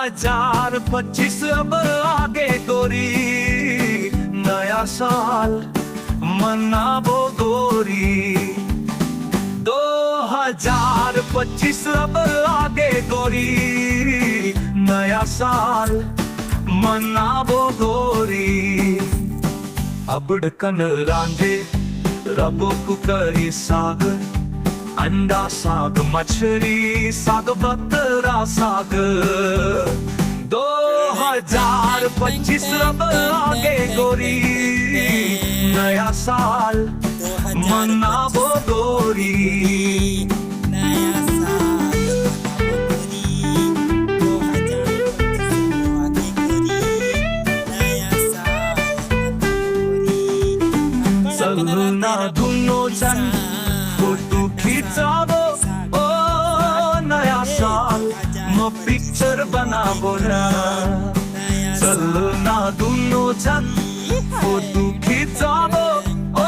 2025 अब आगे गोरी, नया साल मनाबो गोरी। 2025 अब आगे गोरी, नया साल मनाबो गोरी। अबड़कन रांधे रबो कुकरी साग, अंडा साग मछली साग बकरा साग। 2025 अब आगे गोरी, नया साल मनाबो गोरी। नया साल चलना दुनो जन फोटो खिचाबो, ओ नया साल म पिक्चर बनाबो ना। चलना दुनो जन फोटो खिचाबो, ओ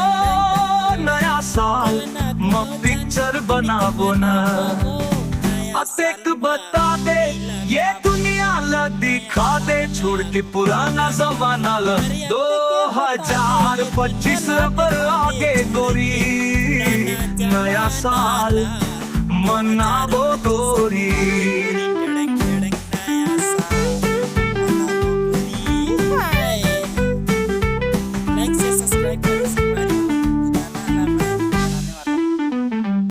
नया साल म पिक्चर बनाबो ना। अतेक बता दे ये दुनिया ला दिखा दे, छोड़ के पुराना जमाना ला। 2025 अब आगे गोरी, नया साल मनाबो गोरी।